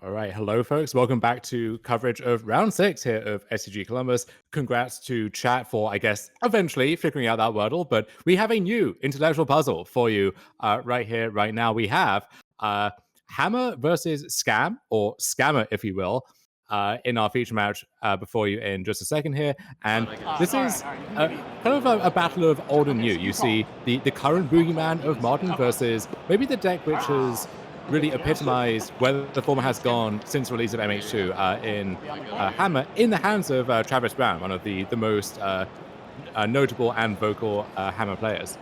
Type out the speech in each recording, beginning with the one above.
All right, hello, folks. Welcome back to coverage of round 6 here of SCG Columbus. Congrats to chat for, I guess, eventually figuring out that Wordle. But we have a new intellectual puzzle for you right here, right now. We have Hammer versus Scam, or Scammer, if you will, in our feature match before you in just a second here. And this is kind of a battle of old and new. You see the current boogeyman of modern versus maybe the deck which has really epitomized where the former has gone since the release of MH2 in Hammer in the hands of Travis Brown, one of the most notable and vocal Hammer players.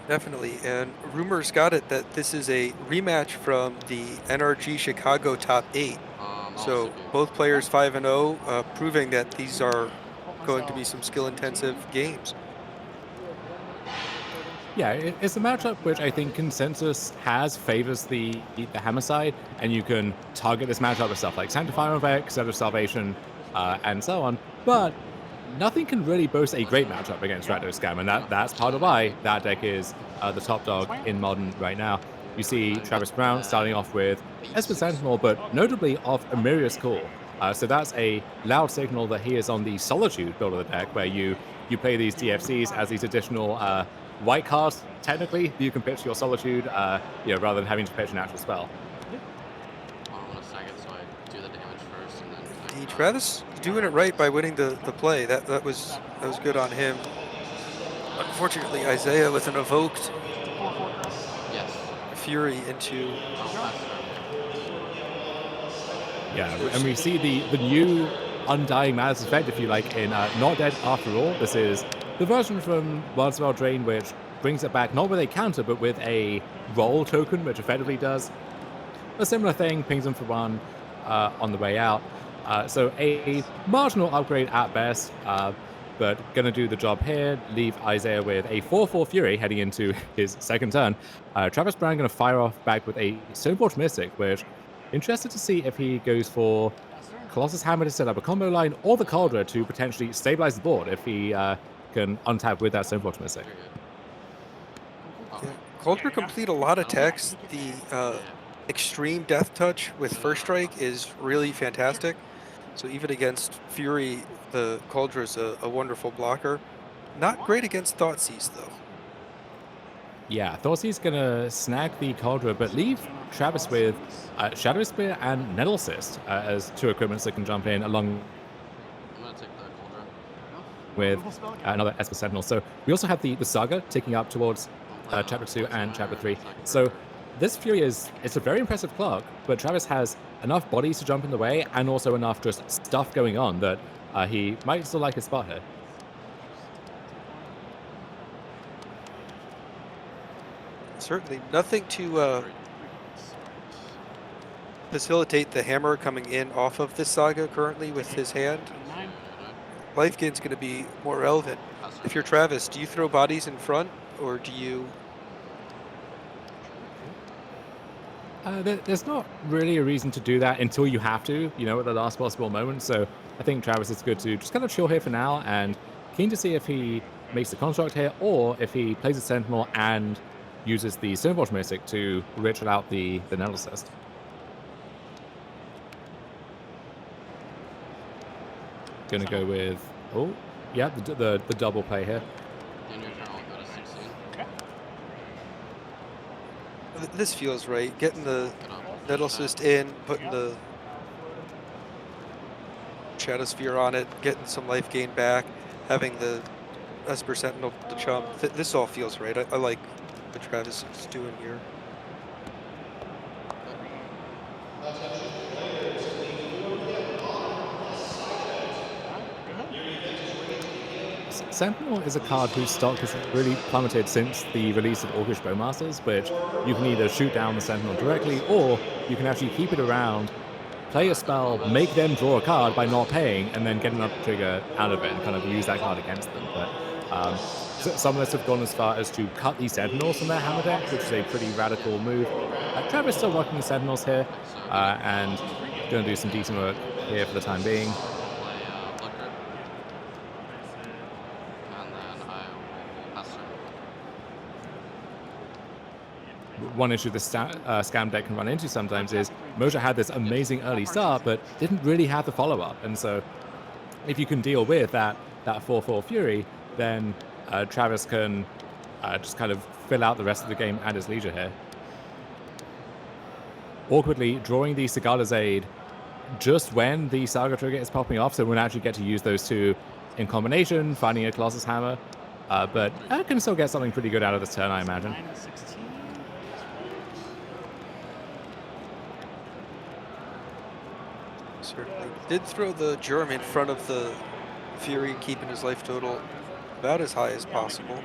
Definitely, and rumors got it that this is a rematch from the NRG Chicago Top 8. So both players 5-0, proving that these are going to be some skill-intensive games. Yeah, it's a matchup which I think consensus has favors the Hammer side, and you can target this matchup with stuff like Sanctifier of X, Set of Salvation, and so on. But nothing can really boast a great matchup against Rakdos Scam, and that's part of why that deck is the top dog in Modern right now. You see Travis Brown starting off with Esper Sentinel, but notably off Amirius Call. So that's a loud signal that he is on the Solitude build of the deck, where you play these DFCs as these additional white cards, technically, you can pitch your Solitude, rather than having to pitch an actual spell. Indeed, Travis doing it right by winning the play. That was good on him. Unfortunately, Isaiah with an evoked Fury into. Yeah, and we see the new Undying Malice effect, if you like, in Not Dead After All. This is the version from Wildswell Drain, which brings it back not with a counter, but with a roll token, which effectively does a similar thing, pings them for one on the way out. So a marginal upgrade at best, but gonna do the job here, leave Isaiah with a 4-4 Fury heading into his second turn. Travis Brown gonna fire off back with a Stoneforge Mystic, which interested to see if he goes for Colossus Hammer to set up a combo line, or the Cauldron to potentially stabilize the board if he can untap with that Stoneforge Mystic. Yeah. Cauldron complete a lot of techs. The extreme death touch with first strike is really fantastic. So even against Fury, the Cauldron is a wonderful blocker. Not great against Thoughtseize, though. Yeah, Thoughtseize gonna snag the Cauldron, but leave Travis with Shadow Spear and Nettle Cyst as two equipments that can jump in along with another Esper Sentinel. So we also have the Saga ticking up towards Chapter 2 and Chapter 3. So this Fury it's a very impressive clock, but Travis has enough bodies to jump in the way and also enough just stuff going on that he might still like his spot here. Certainly nothing to facilitate the hammer coming in off of this Saga currently with his hand. Life gain's going to be more relevant. If you're Travis, do you throw bodies in front, or do you? There's not really a reason to do that until you have to, at the last possible moment. So I think Travis is good to just kind of chill here for now, and keen to see if he makes the construct here, or if he plays a Sentinel and uses the Stoneforge Mystic to ritual out the Nettle Cyst. Gonna go with, the double play here. This feels right. Getting the Nettle Cyst in, putting the Shadow Sphere on it, getting some life gain back, having the Esper Sentinel to chump. This all feels right. I like what Travis is doing here. Sentinel is a card whose stock has really plummeted since the release of Orcish Bowmasters, which you can either shoot down the Sentinel directly, or you can actually keep it around, play a spell, make them draw a card by not paying, and then get another trigger out of it and kind of use that card against them. But some of us have gone as far as to cut the Sentinels from their Hammer deck, which is a pretty radical move. Travis still rocking the Sentinels here, and going to do some decent work here for the time being. one issue the Scam deck can run into sometimes is Moja had this amazing early start, but didn't really have the follow-up. And so if you can deal with that 4/4 Fury, then Travis can just kind of fill out the rest of the game at his leisure here. Awkwardly drawing the Cigala's Aid just when the Saga trigger is popping off, so we'll actually get to use those two in combination, finding a Colossus Hammer. But I can still get something pretty good out of this turn, I imagine. Certainly did throw the Germ in front of the Fury, keeping his life total about as high as possible.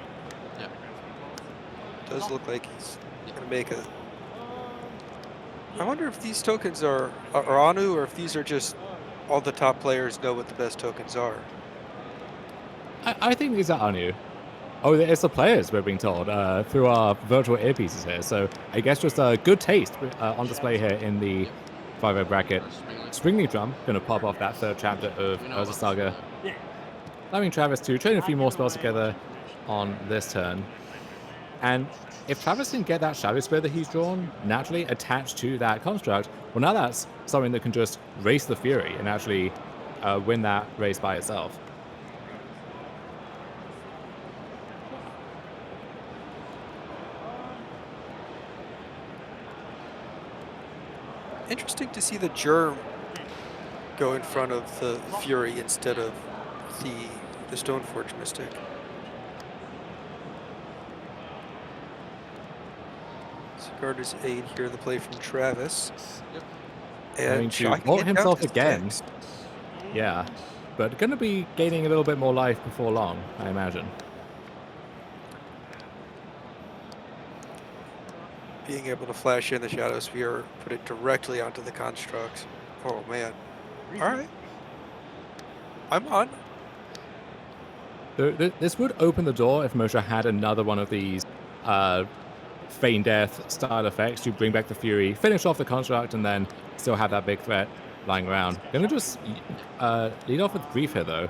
Yeah. Does look like he's going to make a... I wonder if these tokens are Anu, or if these are just all the top players know what the best tokens are. I think these are Anu. Oh, it's the players, we're being told, through our virtual earpieces here. So I guess just a good taste on display here in the 5-0 bracket. Springly Drum, going to pop off that third chapter of Urza Saga. Allowing Travis to train a few more spells together on this turn. And if Travis can get that Shadow Spear that he's drawn naturally attached to that construct, well, now that's something that can just race the Fury and actually win that race by itself. Interesting to see the Germ go in front of the Fury instead of the Stoneforge Mystic. Garder's Aid here, the play from Travis. Yep. And to vault himself again. Yeah, but going to be gaining a little bit more life before long, I imagine. Being able to flash in the Shadow Sphere, put it directly onto the construct. Oh man. Alright. I'm on. This would open the door if Moshe had another one of these Feign Death style effects to bring back the Fury, finish off the construct, and then still have that big threat lying around. Gonna just lead off with Grief here, though.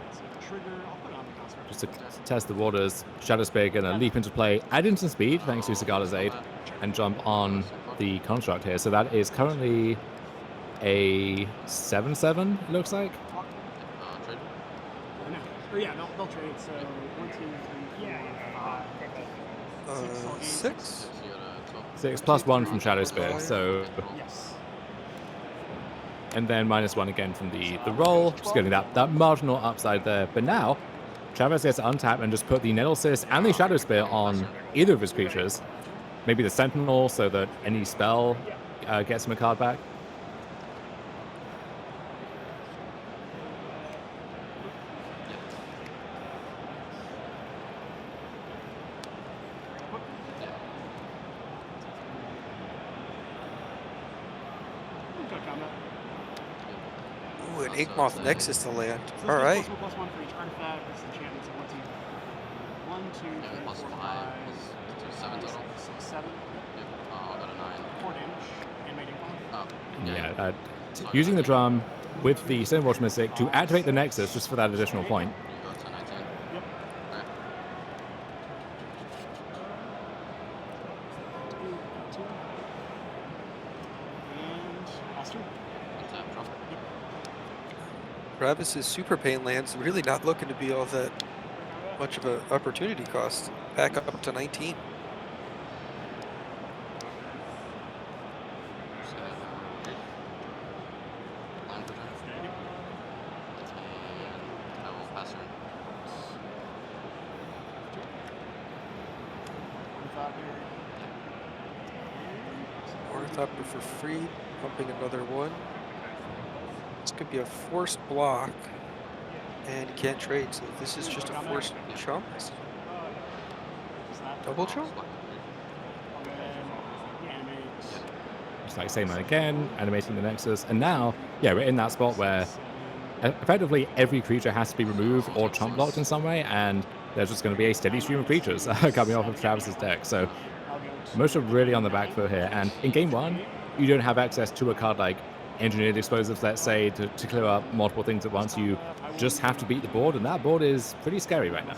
Just to test the waters. Shadow Spear gonna leap into play, add instant speed thanks to Cigala's Aid, and jump on the construct here. So that is currently a 7/7, it looks like. Trade. Oh, yeah, they'll trade. So 1, 2, 3, 4, 5. 6? 6 plus 1 from Shadow Spear, so... Yes. And then -1 again from the roll, just getting that marginal upside there. But now, Travis gets to untap and just put the Nettlecyst and the Shadow Spear on either of his creatures. Maybe the Sentinel, so that any spell gets him a card back. Ooh, an Inkmoth Nexus to land. So Alright. +1 for each artifact. This enchantment. So 1, 2, 3, 4, 5, 7 total. 6, 7. Yep. I'll go to 9. 4 damage. And made Inkmoth. Oh. Yeah, using the drum with the Stoneforge Mystic to activate the Nexus just for that additional point. You go to 19. Yep. Alright. 2. And last 2. Untap, drop. Travis's Super Pain lands really not looking to be all that much of an opportunity cost. Back up to 19. Line for turn. And I will pass turn. Ornithopter for free, pumping another one. This could be a forced block, and you can't trade, so this is just a forced chump. Double chump? Just like saying that again, animating the Nexus. And now, yeah, we're in that spot where effectively every creature has to be removed or chump blocked in some way, and there's just going to be a steady stream of creatures coming off of Travis's deck. So most are really on the back foot here. And in game 1, you don't have access to a card like Engineered Explosives, let's say, to clear up multiple things at once. You just have to beat the board, and that board is pretty scary right now.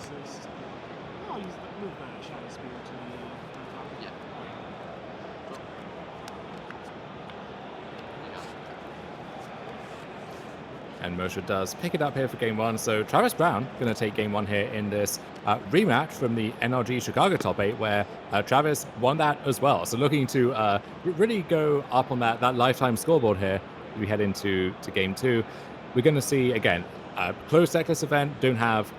And Moshe does pick it up here for game one. So Travis Brown going to take game one here in this rematch from the NRG Chicago top 8, where Travis won that as well. So looking to really go up on that lifetime scoreboard here as we head into game two. We're going to see, again, closed decklist event, don't have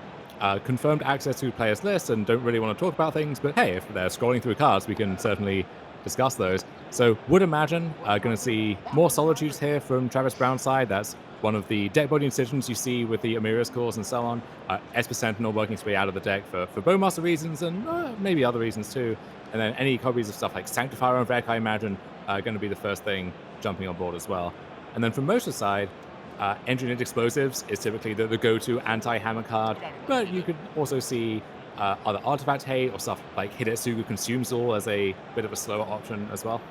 confirmed access to players' lists and don't really want to talk about things. But hey, if they're scrolling through cards, we can certainly discuss those. So would imagine going to see more Solitudes here from Travis Brown's side. That's one of the deck building decisions you see with the Amira's cores and so on. Esper Sentinel working its way out of the deck for Bowmaster reasons and maybe other reasons too. And then any copies of stuff like Sanctifier and Vec, I imagine, going to be the first thing jumping on board as well. And then from Moshe's side, Engineered Explosives is typically the go-to anti-hammer card, but you could also see other Artifact Hate or stuff like Hidetsugu Consumes All as a bit of a slower option as well.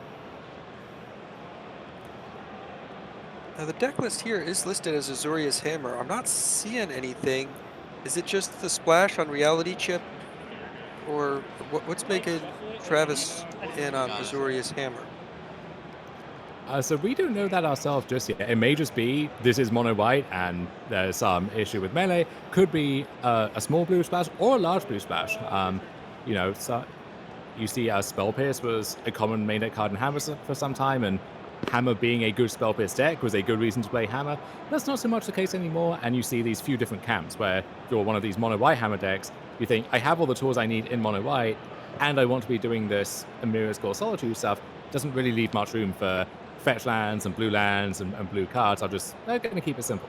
Now the deck list here is listed as Azorius Hammer. I'm not seeing anything. Is it just the splash on Reality Chip? Or what's making Travis in Azorius Hammer? So we don't know that ourselves just yet. It may just be this is mono white and there's some issue with melee. Could be a small blue splash or a large blue splash. You know, so you see Spell Pierce was a common main deck card in Hammer for some time, and Hammer being a good Spell Pierce deck was a good reason to play Hammer. That's not so much the case anymore, and you see these few different camps where if you're one of these mono white Hammer decks, you think, I have all the tools I need in mono white, and I want to be doing this Amira's Core Solitude stuff. Doesn't really leave much room for fetch lands and blue cards. They're going to keep it simple.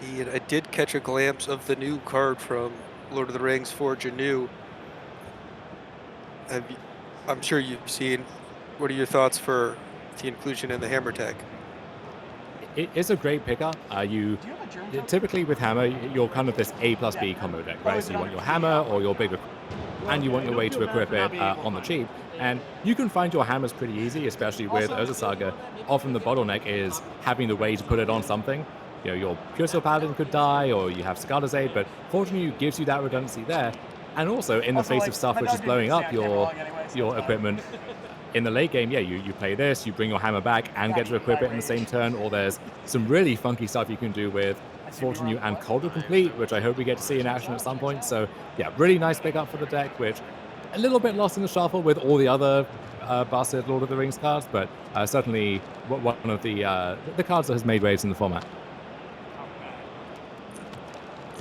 Indeed, I did catch a glimpse of the new card from Lord of the Rings Forge Anew. I'm sure you've seen. What are your thoughts for the inclusion in the Hammer deck? It is a great pickup. Typically with Hammer, you're kind of this A plus B combo deck, right? So you want your Hammer or your bigger, and you want your way to equip it on the cheap. And you can find your Hammers pretty easy, especially with Urza Saga. Often the bottleneck is having the way to put it on something. You know, your Pure Steel Paladin could die, or you have Scada's Aid, but Fortune gives you that redundancy there. And also, in the face of stuff which is blowing up your equipment, in the late game, yeah, you play this, you bring your Hammer back and get to equip it in the same turn, or there's some really funky stuff you can do with Fortune and Cauldron Complete, which I hope we get to see in action at some point. So yeah, really nice pickup for the deck, which a little bit lost in the shuffle with all the other busted Lord of the Rings cards, but certainly one of the cards that has made waves in the format.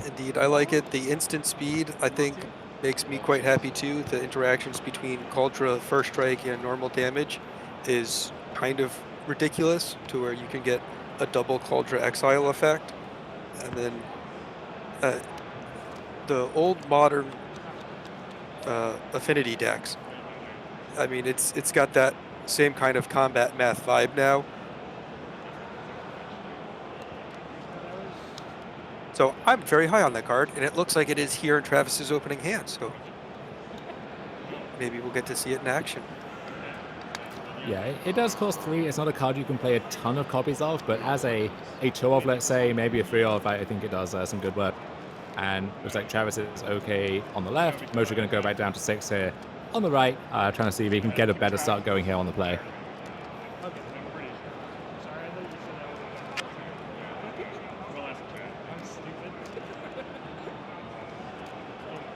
Indeed, I like it. The instant speed, I think, makes me quite happy too. The interactions between Cauldra First Strike and normal damage is kind of ridiculous, to where you can get a double Cauldra Exile effect. And then the old modern affinity decks, I mean, it's got that same kind of combat math vibe now. So I'm very high on that card, and it looks like it is here in Travis's opening hand, so maybe we'll get to see it in action. Yeah, it does cost 3. It's not a card you can play a ton of copies of, but as a 2 of, let's say, maybe a 3 of, I think it does some good work. And looks like Travis is okay on the left. Moshe going to go back down to 6 here on the right, trying to see if he can get a better start going here on the play.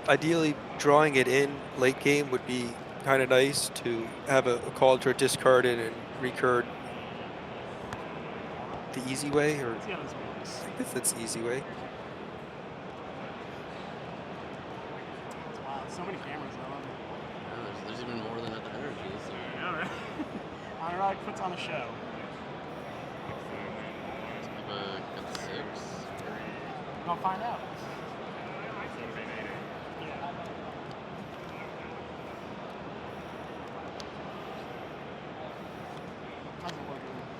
Ideally, drawing it in late game would be kind of nice, to have a Cauldra discarded and recurred the easy way, or I guess that's the easy way. Wow, so many cameras on. Yeah, there's even more than at the energy. So. Yeah, right. Ironic puts on a show. Got 6. I'll find out.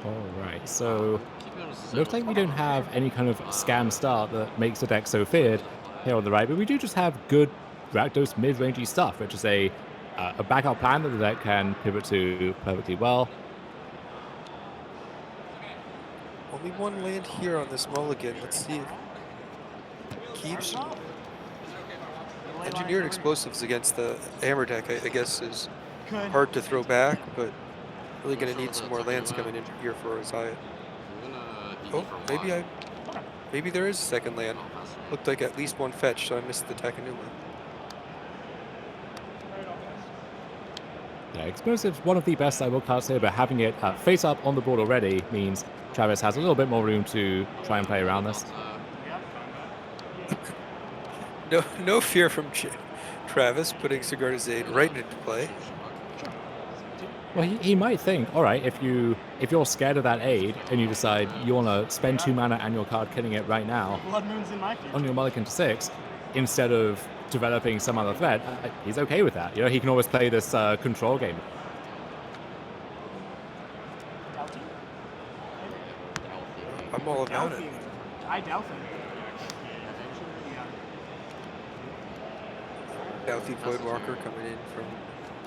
All right, so looks like we don't have any kind of scam start that makes the deck so feared here on the right, but we do just have good Rakdos mid-rangey stuff, which is a backup plan that the deck can pivot to perfectly well. Only one land here on this mulligan. Let's see if it keeps. Engineered Explosives against the Hammer deck, I guess, is hard to throw back, but really going to need some more lands coming in here for Isaiah. Oh, maybe there is a second land. Oh, faster. Looked like at least one fetch, so I missed the Takanuma. Yeah, Explosive's one of the best sideboard cards here, but having it face up on the board already means Travis has a little bit more room to try and play around this. No fear from Travis putting Sigarda right into play. Well, he might think, all right, if you're scared of that aid and you decide you want to spend 2 mana and your card killing it right now Blood Moon's in my future. on your mulligan to 6, instead of developing some other threat, he's okay with that. You know, he can always play this control game. Doughty? I'm all about it. I doubt it. Yeah. Doughty Voidwalker coming in from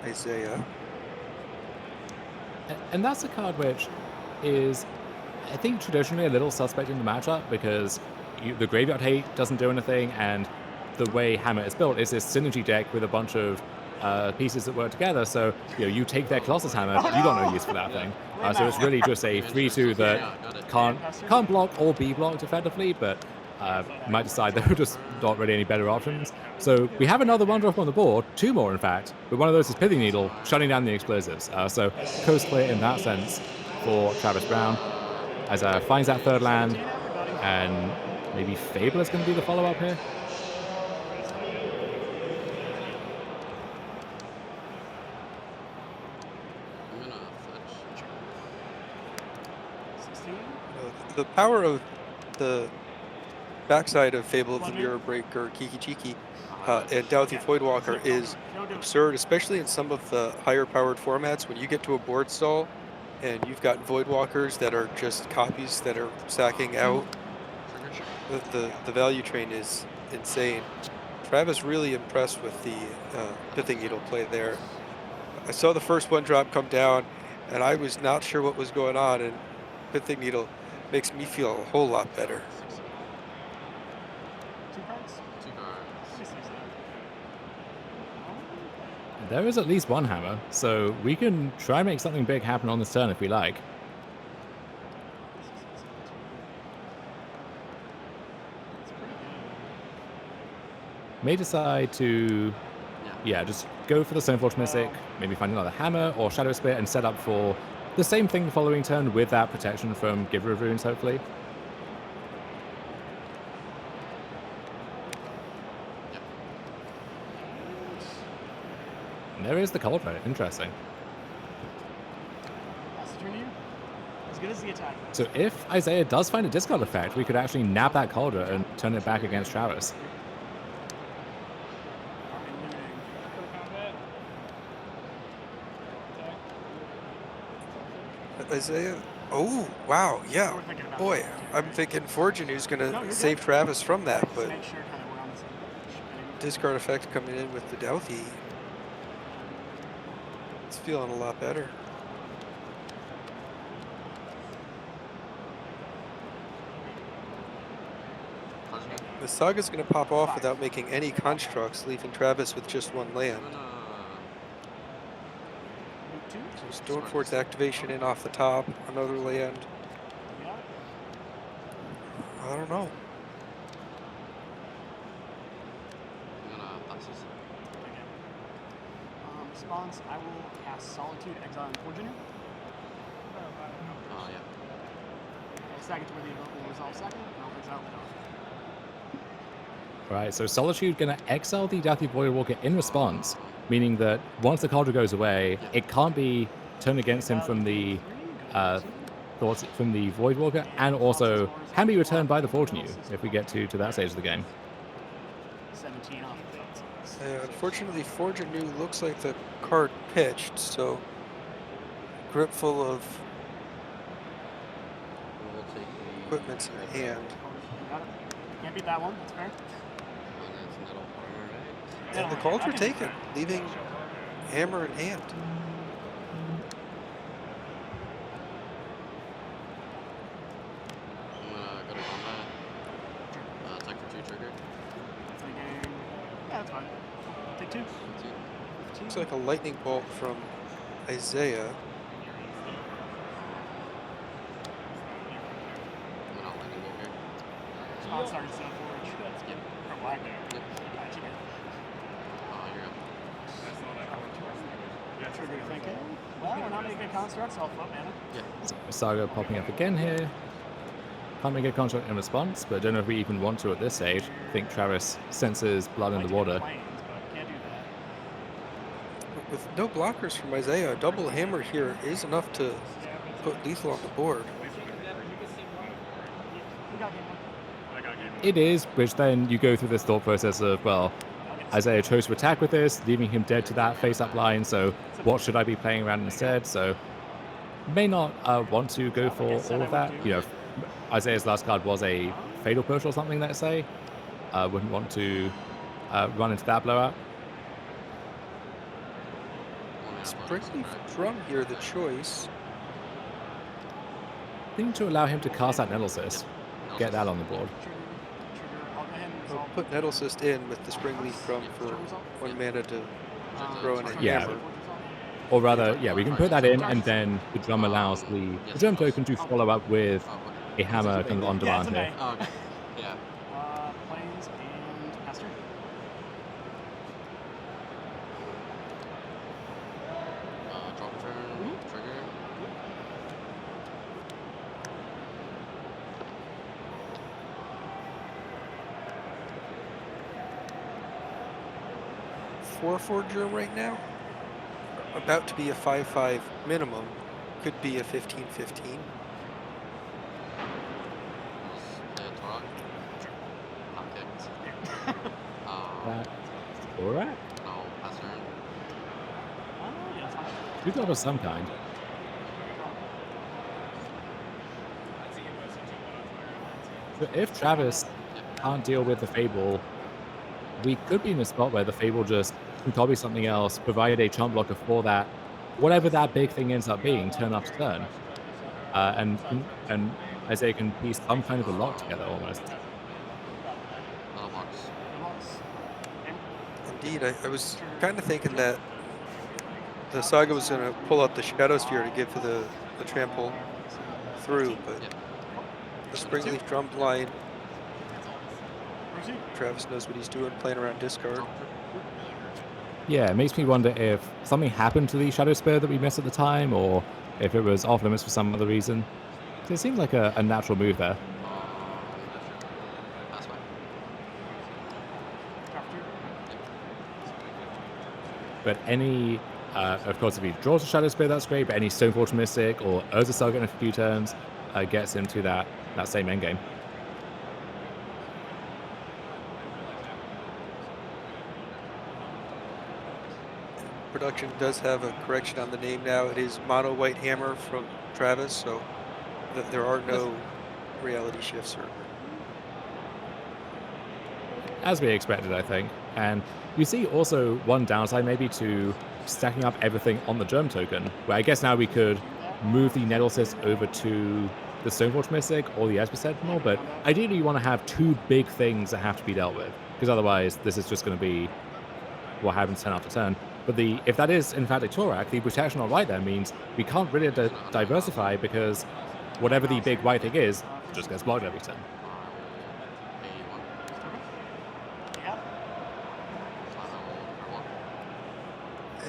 Isaiah. And that's a card which is, I think, traditionally a little suspect in the matchup because the Graveyard Hate doesn't do anything, and the way Hammer is built is this synergy deck with a bunch of pieces that work together. So you take their Colossus Hammer, you got no use for that thing. So it's really just a 3/2 that can't block or be blocked effectively, but might decide there are just not really any better options. So we have another 1-drop on the board, 2 more in fact, but one of those is Pithing Needle, shutting down the explosives. So coast clear in that sense for Travis Brown, as finds that 3rd land, and maybe Fable is going to be the follow-up here. I'm gonna fetch. 16. The power of the backside of Fable of the Mirror Breaker, Kiki Chiki, and Doughty Voidwalker is absurd, especially in some of the higher powered formats. When you get to a board stall and you've got Voidwalkers that are just copies that are sacking out, the value train is insane. Travis really impressed with the Pithing Needle play there. I saw the first 1-drop come down and I was not sure what was going on, and Pithing Needle makes me feel a whole lot better. 2 cards? 2 cards. Just use that. There is at least one hammer, so we can try and make something big happen on this turn if we like. May decide to, just go for the Stoneforge Mystic, maybe find another hammer or Shadow Spear and set up for the same thing the following turn with that protection from Giver of Runes, hopefully. And there is the Cauldron, interesting. That's the turn to you. As good as the attack. So if Isaiah does find a discard effect, we could actually nab that Cauldron and turn it back against Travis. Isaiah, oh wow, yeah, boy, I'm thinking Forgenue's gonna save Travis from that, but discard effect coming in with the Doughty, it's feeling a lot better. The Saga's gonna pop off without making any constructs, leaving Travis with just 1 land. So Stoneforge's activation in off the top, another land. I don't know. Response, I will cast Solitude, exile, and Forgenew. Oh, yeah. Stack it to where the Evoke will resolve second, and I'll exile the Doughty. Right, so Solitude going to exile the Doughty Voidwalker in response, meaning that once the Cauldron goes away, it can't be turned against him from the Voidwalker, and also can be returned by the Forgenew if we get to that stage of the game. 17 off the field. Unfortunately, Forgenew looks like the card pitched, so grip full of We'll take the equipments in hand. Got it. Can't beat that one, that's fair. And the Cauldron taken, leaving hammer in hand. I'm gonna go to combat. Attack for 2 trigger. Yeah, that's fine. Take 2. Looks like a lightning bolt from Isaiah. I'm Constar instead of Forge. Or Black there. Yep. Gotcha. You're up. Yeah, trigger thinking. Well, we're not making constructs, so I'll flip mana. Yeah. Saga popping up again here. Can't make a contract in response, but don't know if we even want to at this stage. I think Travis senses blood in the water. Planes, but can't do that. With no blockers from Isaiah, a double hammer here is enough to put lethal on the board. We got game one. It is, which then you go through this thought process of, well, Isaiah chose to attack with this, leaving him dead to that face-up line, so what should I be playing around instead? So may not want to go for all of that. You know, Isaiah's last card was a Fatal Push or something, let's say. Wouldn't want to run into that blowout. Sprinkly Drum here, the choice. I think to allow him to cast that Nettlecyst, get that on the board. Trigger. I'll go ahead and I'll resolve. put Nettlecyst in with the Springleaf Drum for 1 mana to throw in a Yeah. hammer. Or rather, yeah, we can put that in, and then the drum allows the drum token to follow up with a hammer kind of on Yeah, it's demand a here. May. Oh, okay. Yeah. Planes and Master. Drop a turn. Trigger. Four germ right now. About to be a 5/5 minimum. Could be a 15/15. Torok. Not kicked. That's alright. No, pass turn. Yeah, it's fine. We got of some kind. So if Travis can't deal with the Fable, we could be in a spot where the Fable just can copy something else, provide a chump blocker for that, whatever that big thing ends up being, turn after turn. And Isaiah can piece some kind of a lock together almost. Box. Indeed, I was kind of thinking that the Saga was going to pull out the Shadow Sphere to give the trample through, but Yep. the Springleaf Drum line, Proceed. Travis knows what he's doing, playing around discard. Yeah, it makes me wonder if something happened to the Shadow Spear that we missed at the time, or if it was off limits for some other reason. So it seems like a natural move there. Pass by. But any, of course, if he draws a Shadow Spear, that's great, but any Stoneforge Mystic or Urza Saga in a few turns gets him to that same endgame. Production does have a correction on the name now. It is Mono White Hammer from Travis, so there are no reality shifts. As we expected, I think. And you see also one downside maybe to stacking up everything on the Germ token, where I guess now we could move the Nettlecyst over to the Stoneforge Mystic or the Esper Sentinel, but ideally you want to have two big things that have to be dealt with, because otherwise this is just going to be what happens turn after turn. But if that is in fact a Torak, the protection on right there means we can't really diversify, because whatever the big white thing is just gets blocked every turn.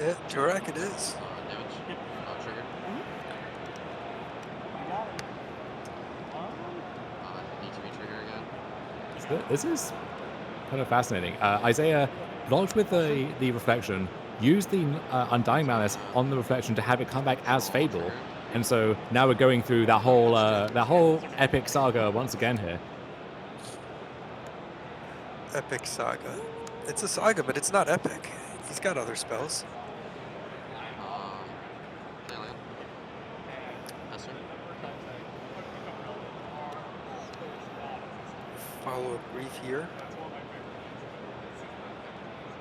Yeah, Torak it is. Damage. Trigger. ETB trigger again. This is kind of fascinating. Isaiah blocked with the reflection, used the Undying Malice on the reflection to have it come back as Fable, and so now we're going through that whole epic saga once again here. Epic Saga. It's a saga, but it's not epic. He's got other spells. Alien. Esther. Follow up Grief here.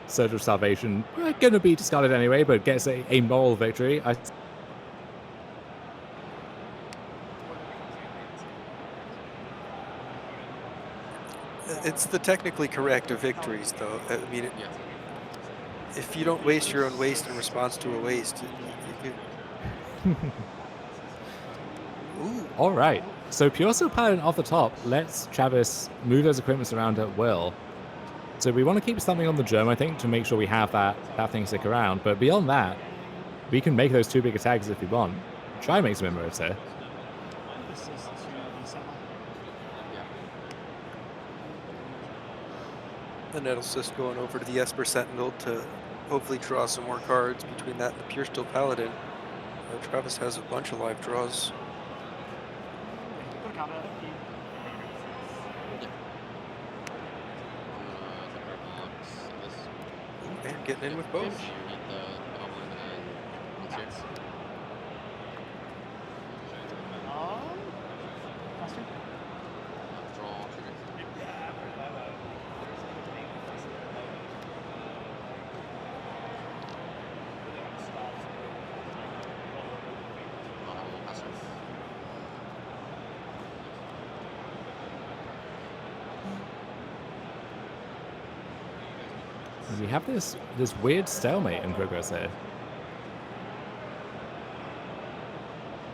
Surge of Salvation, going to be discarded anyway, but gets a moral victory. It's the technically correct of victories, though. I mean, if you don't waste your own waste in response to a waste, Ooh. All right. So Pure Steel Paladin off the top lets Travis move those equipments around at will. So we want to keep something on the germ, I think, to make sure we have that thing stick around. But beyond that, we can make those 2 big attacks if we want. Try and make some inroads here. This is the semi. The Nettlesist going over to the Esper Sentinel to hopefully draw some more cards between that and the Pure Steel Paladin. Travis has a bunch of live draws. Good combat. And getting in with both. Faster. We have this weird stalemate in progress here.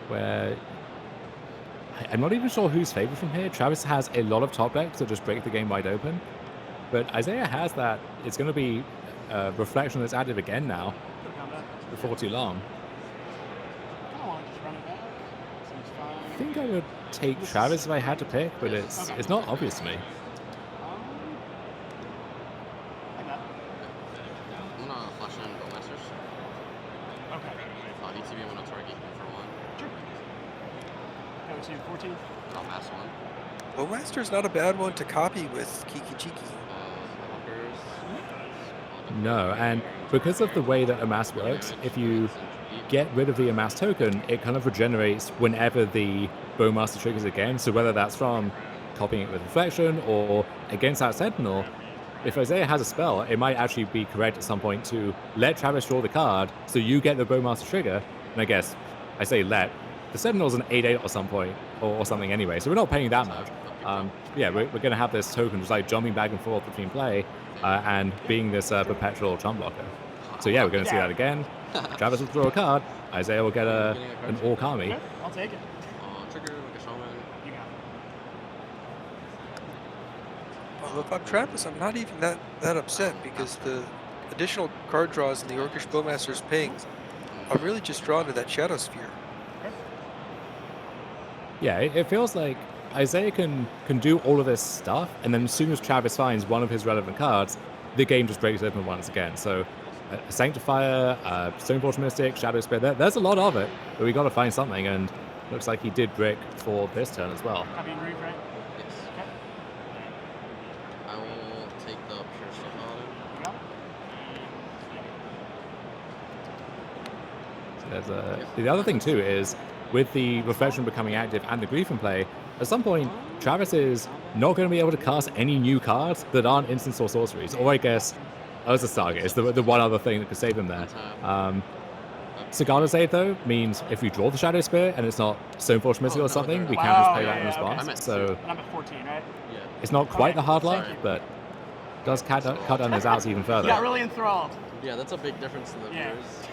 Where I'm not even sure who's favored from here. Travis has a lot of top decks that just break the game wide open. But Isaiah has that. It's going to be Reflection that's added again now Good combat. before too long. I don't want to just run it back. Seems fine. I think I would take Travis if I had to pick, but it's not obvious to me. Like that. I'm gonna flash in Bowmasters. Okay. ETB, I'm gonna target him for 1. Sure. Go to 14. I'll pass 1. Bowmaster's not a bad one to copy with Kiki Chiki. No, and because of the way that Amass works, if you get rid of the Amass token, it kind of regenerates whenever the Bowmaster triggers again. So whether that's from copying it with Reflection or against that Sentinel, if Isaiah has a spell, it might actually be correct at some point to let Travis draw the card so you get the Bowmaster trigger. And I guess I say let. The Sentinel's an 8/8 at some point or something anyway, so we're not paying that much. Yeah, we're going to have this token just like jumping back and forth between play and being this perpetual trump blocker. So yeah, we're going to see that again. Travis will draw a card. Isaiah will get an Orc army. Okay, I'll take it. Trigger, like a shaman. You got it. Well, if I'm Travis, I'm not even that upset because the additional card draws in the Orcish Bowmaster's ping, I'm really just drawn to that Shadow Sphere. Yeah, it feels like Isaiah can do all of this stuff, and then as soon as Travis finds one of his relevant cards, the game just breaks open once again. So, Sanctifier, Stoneforge Mystic, Shadow Spear, there's a lot of it, but we got to find something, and looks like he did brick for this turn as well. Copy and read, right? Yes. Okay. I will take the Pure Steel Paladin. You got it. So the other thing too is, with the Reflection becoming active and the Grief in play, at some point, Travis is not going to be able to cast any new cards that aren't instants or sorceries. Or I guess, as a Saga, is the one other thing that could save him there. Sagada's Aid, though, means if we draw the Shadow Spear and it's not Stoneforge Mystic or something, we can just play that in response. Okay. So And I'm at 14, right? Yeah. it's not quite the hard luck, Sorry. but does cut down his outs even You further. got really enthralled. Yeah, that's a big difference in the Yeah. viewers.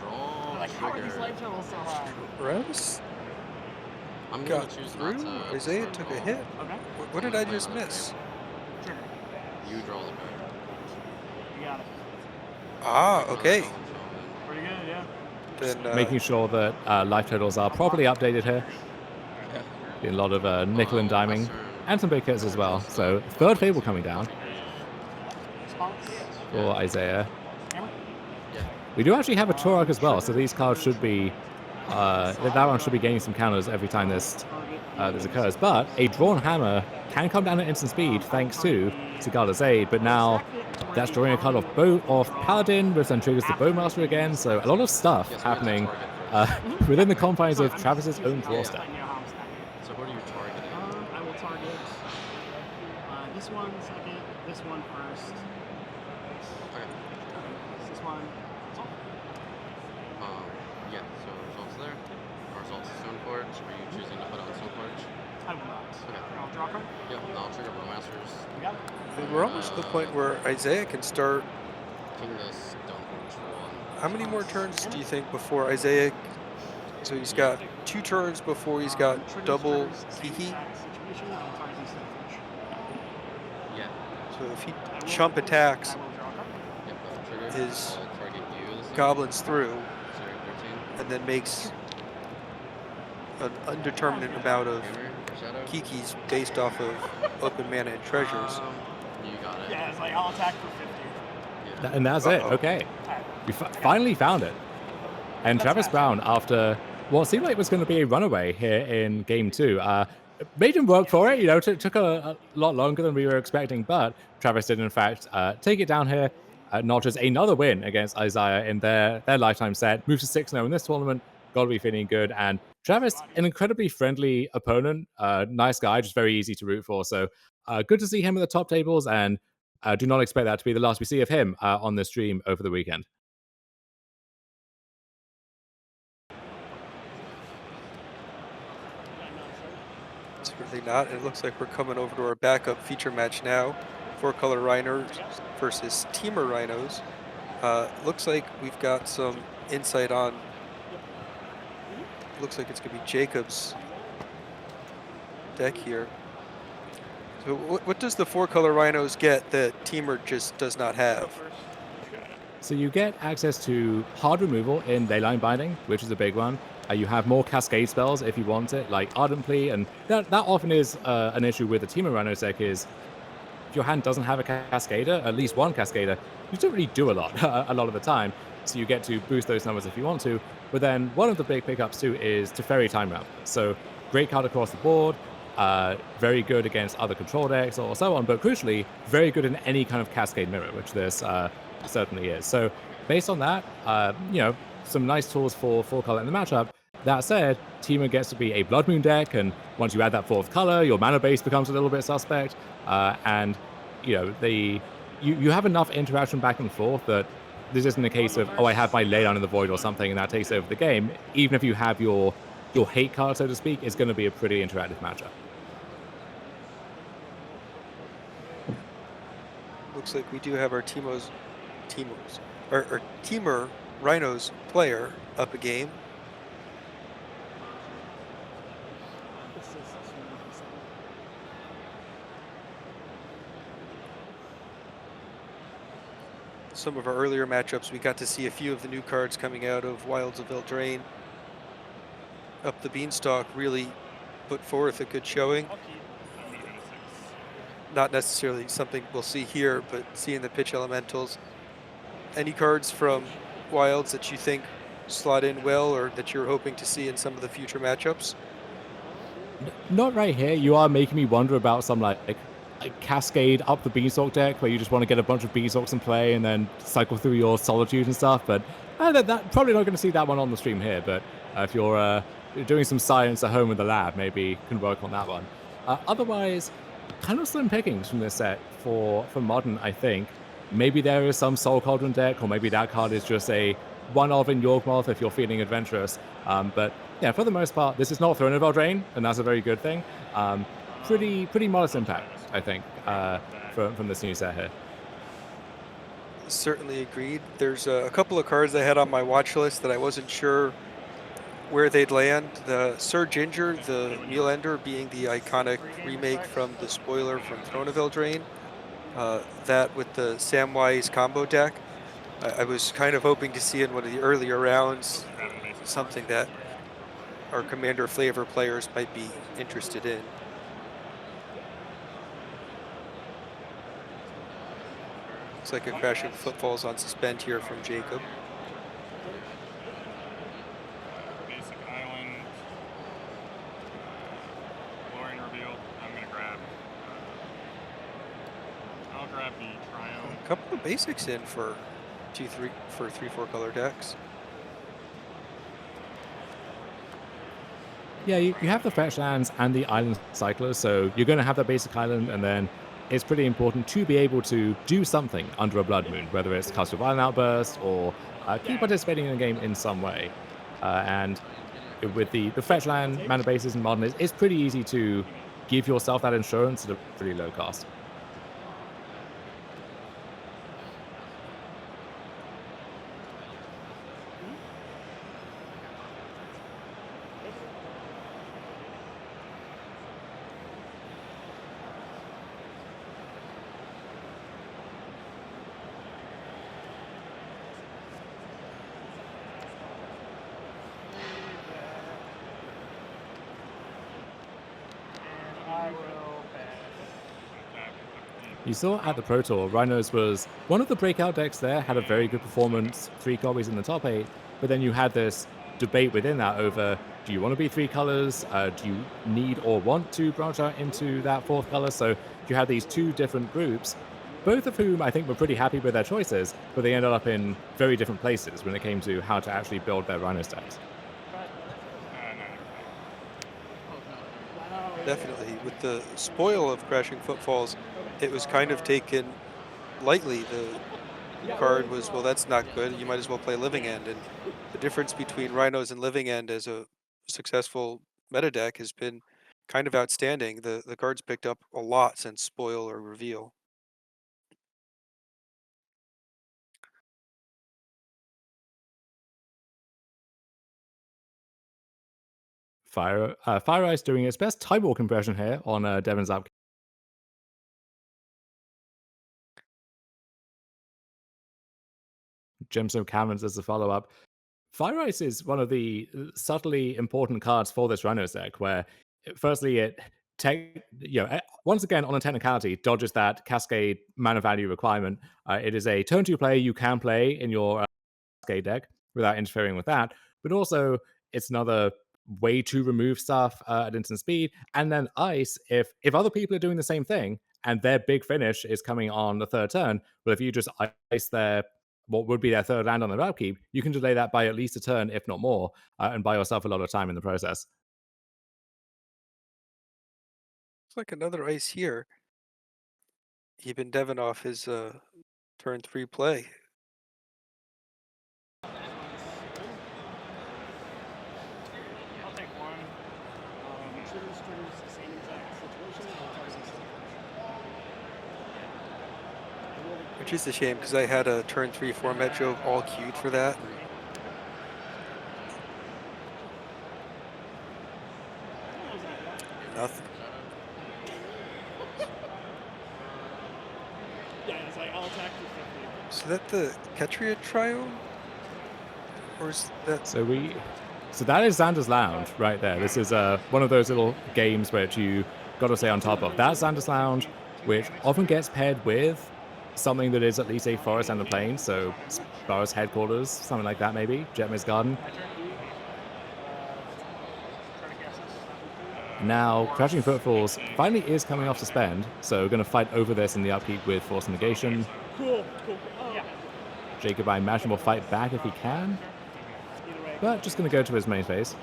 Draw, Like, how are these trigger. life totals so high? Travis I'm gonna got choose not through. to. Isaiah took a draw. hit. Okay. What did I just miss? Trigger. You draw the card. You got it. Ah, okay. Pretty good, yeah. Then Making sure that life totals are properly updated here. A lot of nickel and diming, and some big hits as well. So third Fable coming down Response. for Isaiah. Hammer. We do actually have a Turok as well, so these cards should be that one should be gaining some counters every time this occurs. But a drawn hammer can come down at instant speed thanks to Sagada's Aid, but now that's drawing a card off Paladin, which then triggers the Bowmaster again. So a lot of stuff happening within the confines of Travis's own draw stack. Letting you know how I'm stacking. So what are you targeting? I will target this one second, this one first, Okay. this one. That's all. Yeah, so results there. Our results is Stoneforge. Are you choosing to put on Stoneforge? I will not. Okay. I'll draw a card. Yep, and I'll trigger Bowmasters. You got it. we're almost to the point where Isaiah can start. King this Stoneforge for 1. How many more turns do you think before Isaiah So he's got 2 turns before he's got double Kiki. Yeah. So if he chump attacks Yep. Trigger. his Target you this time. goblins through, 0-13. and then makes an undeterminate amount of Hammer or shadow. Kikis based off of open mana and treasures. You got it. Yeah, it's like I'll attack for 50. Yeah. And that's it. Okay. We finally found it. And Travis Brown, after what seemed like it was going to be a runaway here in game 2, made him work for it. You know, took a lot longer than we were expecting, but Travis did, in fact, take it down here, notches another win against Isaiah in their lifetime set, moves to 6-0 in this tournament, got to be feeling good. And Travis, an incredibly friendly opponent, nice guy, just very easy to root for. So good to see him at the top tables, and do not expect that to be the last we see of him on the stream over the weekend. Certainly not. It looks like we're coming over to our backup feature match now. 4-color Rhinos versus Teamer Rhinos. Looks like we've got some insight on. Looks like it's going to be Jacob's deck here. So what does the 4-color Rhinos get that Teamer just does not have? So you get access to hard removal in Leyline Binding, which is a big one. You have more Cascade spells if you want it, like Ardent Plea, and that often is an issue with the Teamer Rhinos deck is if your hand doesn't have a Cascader, at least one Cascader, you don't really do a lot of the time. So you get to boost those numbers if you want to. But then one of the big pickups too is Teferi Time Ramp. So great card across the board, very good against other control decks or so on, but crucially, very good in any kind of Cascade Mirror, which this certainly is. So based on that, you know, some nice tools for 4-color in the matchup. That said, Teamer gets to be a Blood Moon deck, and once you add that 4th color, your mana base becomes a little bit suspect, and you know you have enough interaction back and forth that this isn't a case of, oh, I have my Leyline in the Void or something, and that takes over the game. Even if you have your hate card, so to speak, it's going to be a pretty interactive matchup. Looks like we do have our Teamer Rhinos player up a game. Some of our earlier matchups, we got to see a few of the new cards coming out of Wilds of Eldraine. Up the Beanstalk really put forth a good showing. Not necessarily something we'll see here, but seeing the pitch elementals. Any cards from Wilds that you think slot in well or that you're hoping to see in some of the future matchups? Not right here. You are making me wonder about some like Cascade up the Beanstalk deck where you just want to get a bunch of Beanstalks in play and then cycle through your Solitude and stuff. But that probably not going to see that one on the stream here. But if you're doing some science at home in the lab, maybe you can work on that one. Otherwise, kind of slim pickings from this set for Modern, I think. Maybe there is some Soul Cauldron deck, or maybe that card is just a one-of in Yorkmoth if you're feeling adventurous. But yeah, for the most part, this is not Throne of Eldraine, and that's a very good thing. Pretty modest impact, I think, from this new set here. Certainly agreed. There's a couple of cards I had on my watch list that I wasn't sure where they'd land. The Sir Ginger, the Mealender, being the iconic remake from the spoiler from Throne of Eldraine. That with the Samwise combo deck. I was kind of hoping to see in one of the earlier rounds something that our Commander Flavor players might be interested in. Looks like a Crashing Footfalls on Suspend here from Jacob. Basic Island, Glorian Reveal. I'm gonna grab. I'll grab the Triumph. A couple of basics in for 3-4 color decks. Yeah, you have the fetch lands and the island cyclers, so you're going to have that basic island, and then it's pretty important to be able to do something under a Blood Moon, whether it's cast a Violent Outburst or keep participating in the game in some way. And with the fetch land mana bases in Modern, it's pretty easy to give yourself that insurance at a pretty low cost. You saw at the Pro Tour, Rhinos was one of the breakout decks there, had a very good performance, 3 copies in the top 8, but then you had this debate within that over, do you want to be 3 colors? Do you need or want to branch out into that 4th color? So you had these 2 different groups, both of whom I think were pretty happy with their choices, but they ended up in very different places when it came to how to actually build their Rhinos decks. Definitely. With the spoil of Crashing Footfalls, it was kind of taken lightly. The card was, well, that's not good. You might as well play Living End. And the difference between Rhinos and Living End as a successful meta deck has been kind of outstanding. The card's picked up a lot since spoil or reveal. Fire Ice doing its best Time Walk impression here on Devon's app. Gemstone Caverns as a follow-up. Fire Ice is one of the subtly important cards for this Rhinos deck, where firstly it once again on a technicality dodges that Cascade mana value requirement. It is a turn 2 play you can play in your Cascade deck without interfering with that, but also it's another way to remove stuff at instant speed. And then Ice, if other people are doing the same thing and their big finish is coming on the 3rd turn, but if you just ice their what would be their 3rd land on their upkeep, you can delay that by at least a turn, if not more, and buy yourself a lot of time in the process. It's like another ice here. Even Devon off his turn 3 play. I'll take one. Triggers the same exact situation. Which is a shame, because I had a turn 3 format joke all queued for that. Nothing. Yeah, it's like I'll attack you for 50. Is that the Ketria Trio? Or is that... So that is Xander's Lounge right there. This is one of those little games which you got to stay on top of. That's Xander's Lounge, which often gets paired with something that is at least a forest and a plain, so Sparrow's Headquarters, something like that maybe, Jetmir's Garden. Now, Crashing Footfalls finally is coming off suspend, so going to fight over this in the upkeep with Force Negation. Cool. Yeah. Jacob, I imagine, will fight back if he can, but just going to go to his main phase.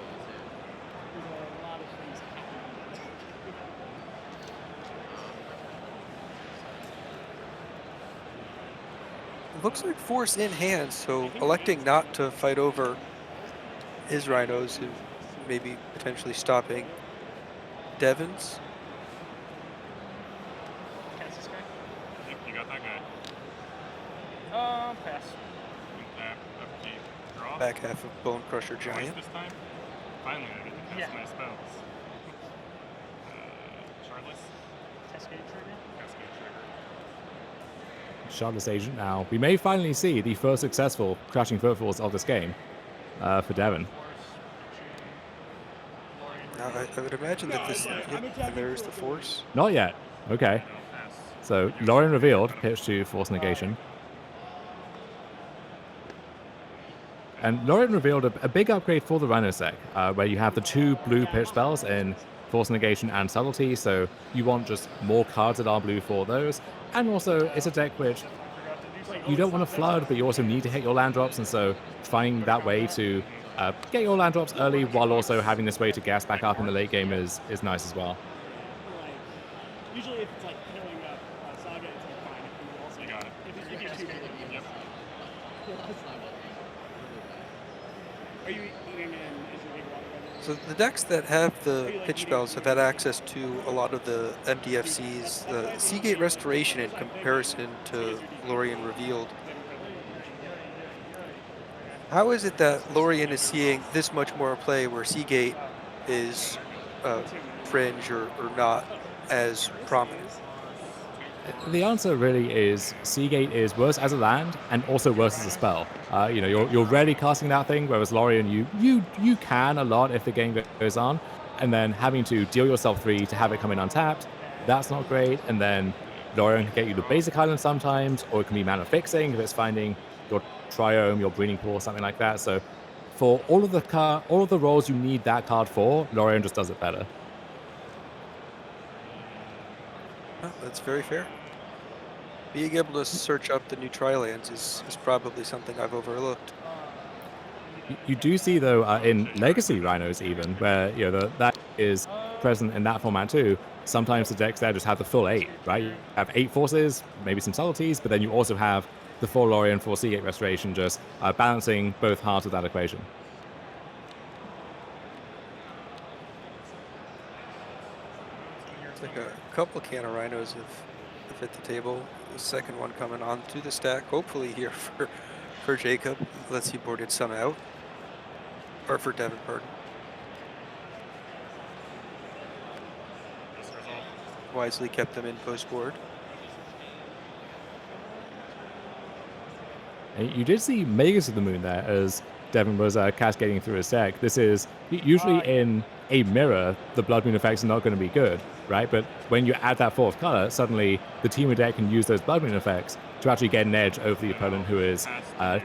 Looks like force in hand, so electing not to fight over his Rhinos, who maybe potentially stopping Devon's. Cast this guy? Yep, you got that guy. Pass. Untap, upkeep, draw. Back half of Bone Crusher Twice Giant. this time. Finally, I get to cast Yeah. my spells. Shardless, Cascade trigger. Cascade Trigger. Shardless Agent now. We may finally see the first successful Crashing Footfalls of this game for Devon. Now, I would imagine that this, and there's the force. Not yet. Okay. So Lorien revealed, pitch to Force Negation. And Lorien revealed a big upgrade for the Rhinos deck, where you have the 2 blue pitch spells in Force Negation and Subtlety, so you want just more cards that are blue for those. And also, it's a deck which you don't want to flood, but you also need to hit your land drops, and so finding that way to get your land drops early while also having this way to gas back up in the late game is nice as well. Usually if it's like killing a Saga, it's like fine. If you also You got it. If you get 2 people. Yep. Are you eating in? Is your big water right now? So the decks that have the pitch spells have had access to a lot of the MDFCs. The Seagate Restoration in comparison to Lorien Revealed. How is it that Lorien is seeing this much more play where Seagate is fringe or not as prominent? The answer really is Seagate is worse as a land and also worse as a spell. You're rarely casting that thing, whereas Lorien you can a lot if the game goes on, and then having to deal yourself 3 to have it come in untapped, that's not great. And then Lorien can get you the basic island sometimes, or it can be mana fixing if it's finding your triome, your breeding pool, something like that. So for all of the roles you need that card for, Lorien just does it better. Oh, that's very fair. Being able to search up the new Tri-lands is probably something I've overlooked. You do see though in Legacy Rhinos even where that is present in that format too. Sometimes the decks there just have the full 8, right? You have 8 forces, maybe some subtleties, but then you also have the 4 Lorien, 4 Seagate Restoration, just balancing both halves of that equation. It's like a couple of can of Rhinos have hit the table. The second one coming onto the stack, hopefully here for Jacob. Let's see, boarded some out. Or for Devin, pardon. This result. Wisely kept them in post board. And you did see Magus of the Moon there as Devin was cascading through his deck. This is usually in a mirror, the Blood Moon effects are not going to be good, right? But when you add that fourth color, suddenly the team of deck can use those Blood Moon effects to actually get an edge over the opponent who is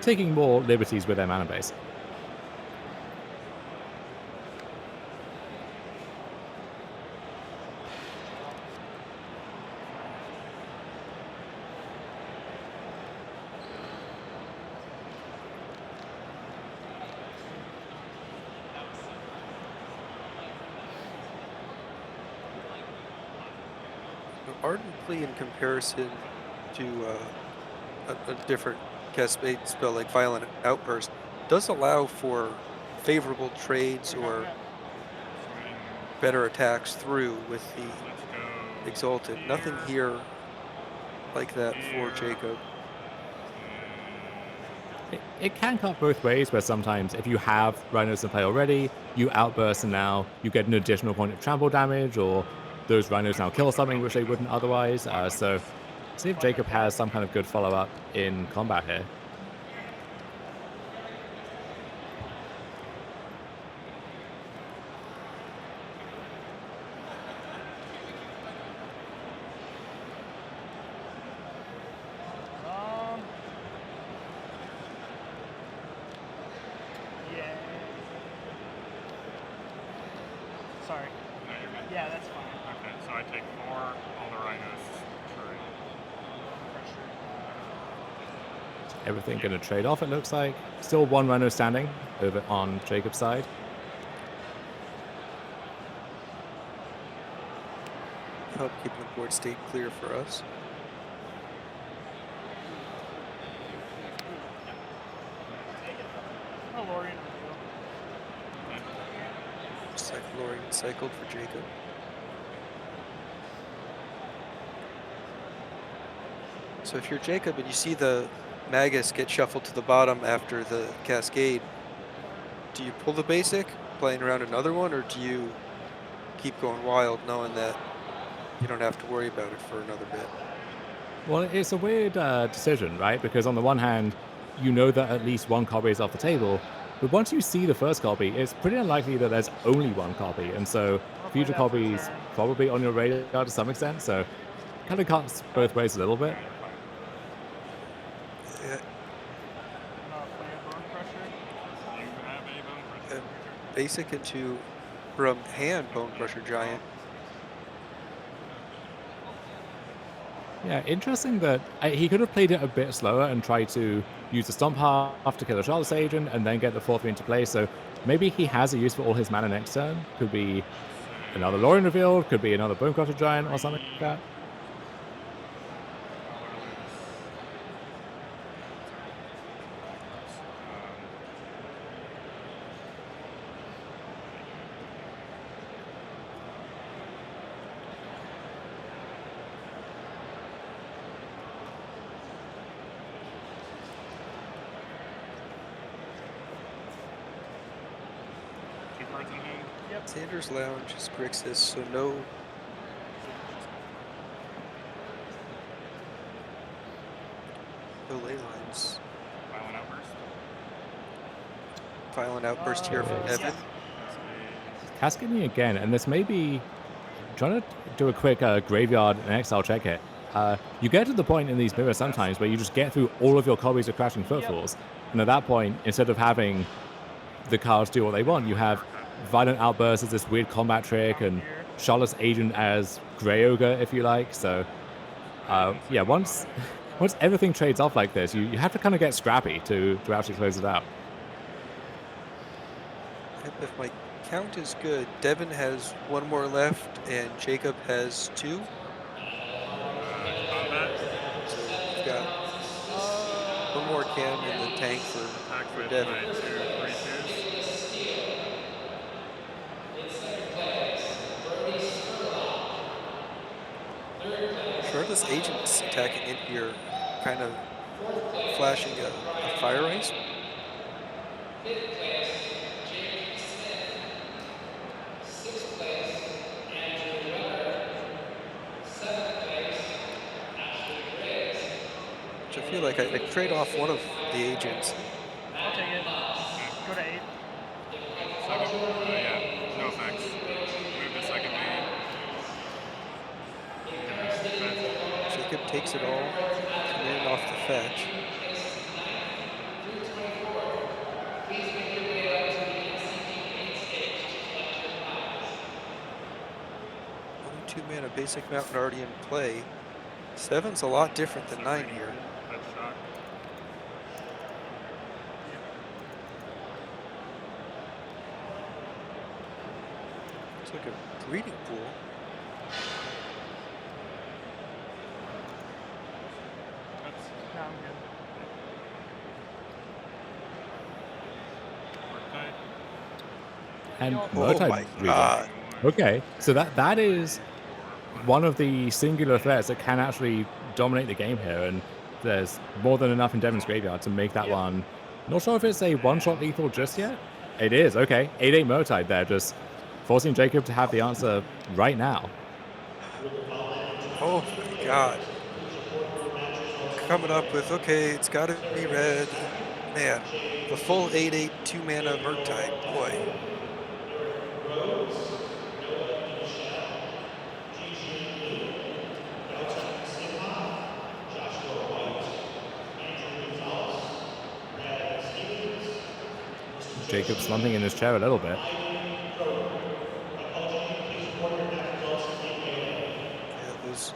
taking more liberties with their mana base. Ardent Plea in comparison to a different cascade spell like Violent Outburst does allow for favorable trades or better attacks through with the Exalted. Nothing here like that for Jacob. It can cut both ways, where sometimes if you have Rhinos in play already, you outburst and now you get an additional point of trample damage, or those Rhinos now kill something which they wouldn't otherwise. So see if Jacob has some kind of good follow-up in combat here. Yeah. Sorry. No, you're good. Yeah, that's fine. Okay, so I take 4, all the Rhinos trade. Everything going to trade off, it looks like. Still one Rhino standing over on Jacob's side. Help keeping the board state clear for us. Oh, Lorien. Lorien cycled for Jacob. So if you're Jacob and you see the Magus get shuffled to the bottom after the Cascade, do you pull the basic, playing around another one, or do you keep going wild knowing that you don't have to worry about it for another bit? Well, it's a weird decision, right? Because on the one hand, you know that at least one copy is off the table, but once you see the first copy, it's pretty unlikely that there's only one copy, and so future copies probably on your radar to some extent, so kind of cuts both ways a little bit. Yeah, You have a Bone Crusher. basic into from hand Bone Crusher Giant. Yeah, interesting that he could have played it a bit slower and tried to use the Stomp half to kill a Charlotte's Agent and then get the 4/3 into play. So maybe he has a use for all his mana next turn. Could be another Lorien revealed, could be another Bone Crusher Giant or something like that. Two cards in hand. Sanders Lounge is Grixis, so no ley lines. Violent Outburst. Violent Outburst here from Yes. Evan. Cascading again, and this may be trying to do a quick graveyard and exile check hit. you get to the point in these mirrors sometimes where you just get through all of your copies of Crashing Footfalls, and at that point, instead of having the cards do what they want, you have Violent Outburst as this weird combat trick, and Charlotte's Agent as Grey Ogre, if you like. So, yeah, once everything trades off like this, you have to kind of get scrappy to actually close it out. If my count is good, Devin has one more left and Jacob has two. Combat. So we've got one more cam in the tank for Attack with Devin. my 2 3/2s. Charlotte's Agent's attacking in here, kind of flashing a fire ice. Which I feel like I trade off one of the agents. I'll take it. Go to 8. Second, yeah, no effects. Move the second main. Jacob takes it all, command off the fetch. Only 2 mana basic mountain already in play. 7's a lot different than 9 here. That's shock. It's like a breeding pool. No, I'm good. Archetype. And Oh multi my breeding. god. Okay, so that is one of the singular threats that can actually dominate the game here, and there's more than enough in Devin's graveyard to make that one. Not sure if it's a one-shot lethal just yet. It is, okay. 8/8 Motide there, just forcing Jacob to have the answer right now. Oh my god. Coming up with, okay, it's gotta be red. Man, the full 8/8 2 mana Murktide, boy. Jacob slumping in his chair a little bit. Yeah, those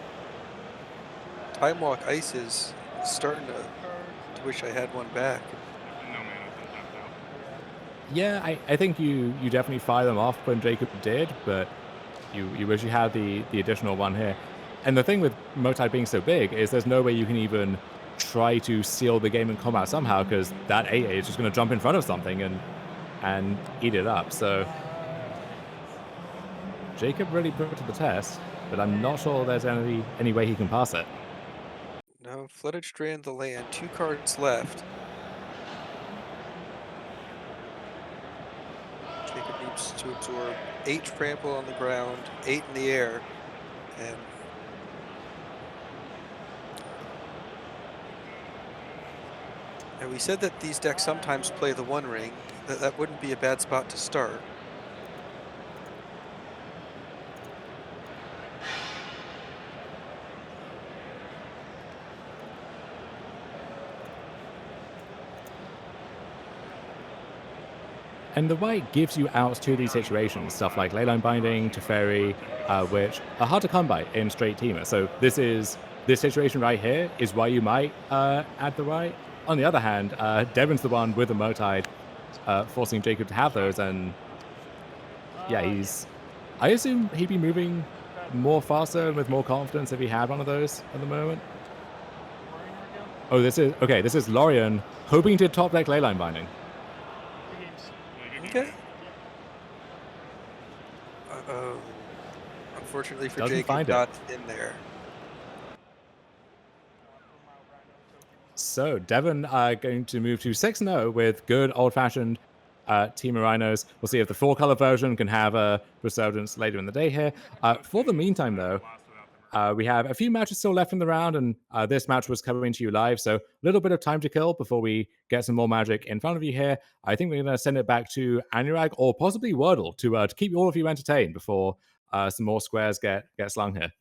Time Walk Ices starting to wish I had one back. No mana been tapped out. Yeah, I think you definitely fire them off when Jacob did, but you wish you had the additional one here. And the thing with Motide being so big is there's no way you can even try to seal the game in combat somehow, because that 8/8 is just going to jump in front of something and eat it up. So Jacob really put it to the test, but I'm not sure there's any way he can pass it. No, Flooded Strand the land, 2 cards left. Jacob needs to absorb 8 trample on the ground, 8 in the air, and we said that these decks sometimes play the One Ring. That wouldn't be a bad spot to start. And the white gives you outs to these situations, stuff like Leyline Binding, Teferi, which are hard to come by in straight Teamer. So this situation right here is why you might add the white. On the other hand, Devin's the one with the Motide, forcing Jacob to have those, and yeah, I assume he'd be moving more faster and with more confidence if he had one of those at the moment. Oh, this is Lorian hoping to top deck Leyline Binding. Okay. Unfortunately for Doesn't Jacob, find it. not in there. So Devin going to move to 6-0 with good old-fashioned Team of Rhinos. We'll see if the 4-color version can have a resurgence later in the day here. For the meantime, though, we have a few matches still left in the round, and this match was coming to you live, so a little bit of time to kill before we get some more magic in front of you here. I think we're going to send it back to Anurag or possibly Wordle to keep all of you entertained before some more squares get slung here.